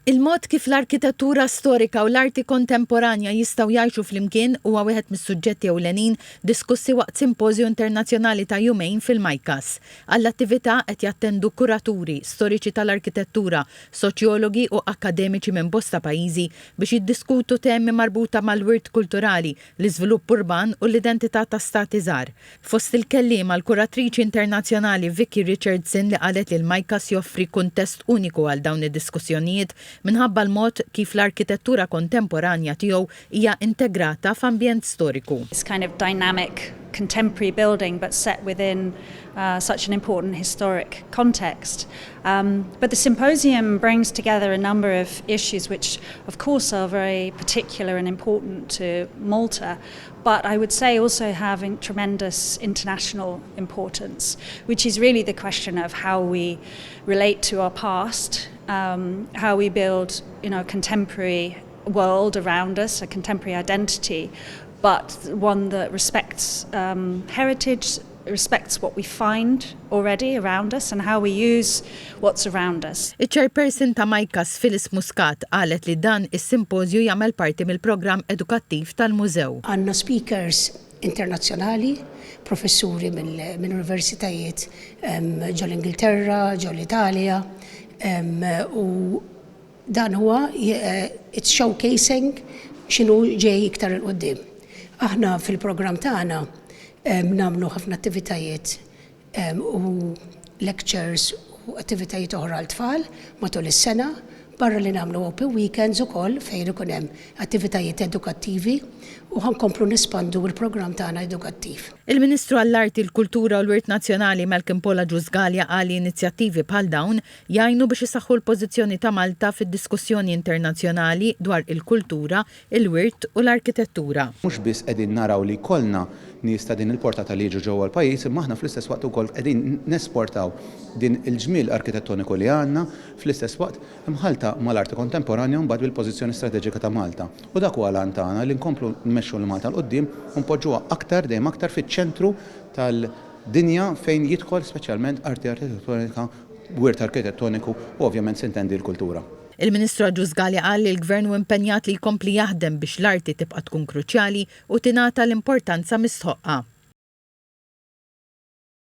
Il-mod kif l-arkitettura storika u l-arti kontemporanja jistgħu jgħixu flimkien huwa wieħed mis-suġġetti ewlenin diskussi waqt simpożju internazzjonali ta' jumejn fil-Majkas. Għall-attività qed jattendu kuraturi, storiċi tal-arkitettura, soċjologi u akademiċi minn bosta pajjiżi biex jiddiskutu temi marbuta mal-wirt kulturali, l-iżvilupp urban u l-identità ta' stati żgħar. Fost il-kelliema l-kuratriċi internazzjonali Vicky Richardson li qalet li l-Majkas joffri kuntest uniku għal dawn id-diskussjonijiet minħabba l-mod kif l-arkitettura kontemporanja tiegħu hija integrata f'ambjent storiku. This kind of dynamic contemporary building but set within such an important historic context. But the symposium brings together a number of issues which of course are very particular and important to Malta, but I would say also having tremendous international importance, which is really the question of how we relate to our past, how we build, contemporary world around us, a contemporary identity, but one that respects heritage, respects what we find already around us and how we use what's around us. Il-chairperson ta' Majkas Phyllis Muscat qalet li dan is-simpożju jagħmel parti mill-programm edukattiv tal-mużew. Għandna speakers internazzjonali, professuri minn universitajiet ġo l-Ingilterra, ġo l-Italja, u dan huwa it's showcasing x'inhu ġej iktar il qudiem. Aħna fil-programm tagħna nagħmlu ħafna attivitajiet u lectures u attivitajiet oħra għal-tfal matul is-sena, barra li nagħmlu open weekends ukoll fejn ikun hemm attivitajiet edukattivi u ħankomplu nispandu l-programm tagħna edukattiv. Il-Ministru għall-Arti, l-Kultura u l-Wirt Nazzjonali Malcolm Pola Ġużgalja qal inizjattivi bħal dawn jgħinu biex isaħħu l-pożizzjoni ta' Malta fid-diskussjoni internazzjonali dwar il-kultura, il-wirt u l-arkitettura. Mhux biss qegħdin naraw li kollna nies ta' din il-portata li jiġu ġewwa l-pajjiż, imma aħna fl-istess waqt ukoll qegħdin nesportaw din il-ġmiel arkitettoniku li għandna fl-istess waqt imħalta mal-arti kontemporanja mbagħad bil-pożizzjoni strateġika ta' Malta. U dak huwa lan tagħna li nkomplu nmexxu l-Malta l-qudiem u npoġġuha aktar dejjem aktar fiċ-ċentru tal-dinja fejn jidħol speċjalment arti arkitettonika, wirt arkitettoniku u ovvjament sintendi l-kultura. Il-Ministru Ġużgalja qal li l-Gvern hu impenjat li jkompli jaħdem biex l-arti tibqa' tkun kruċjali u tingħata l-importanza mistħoqqa.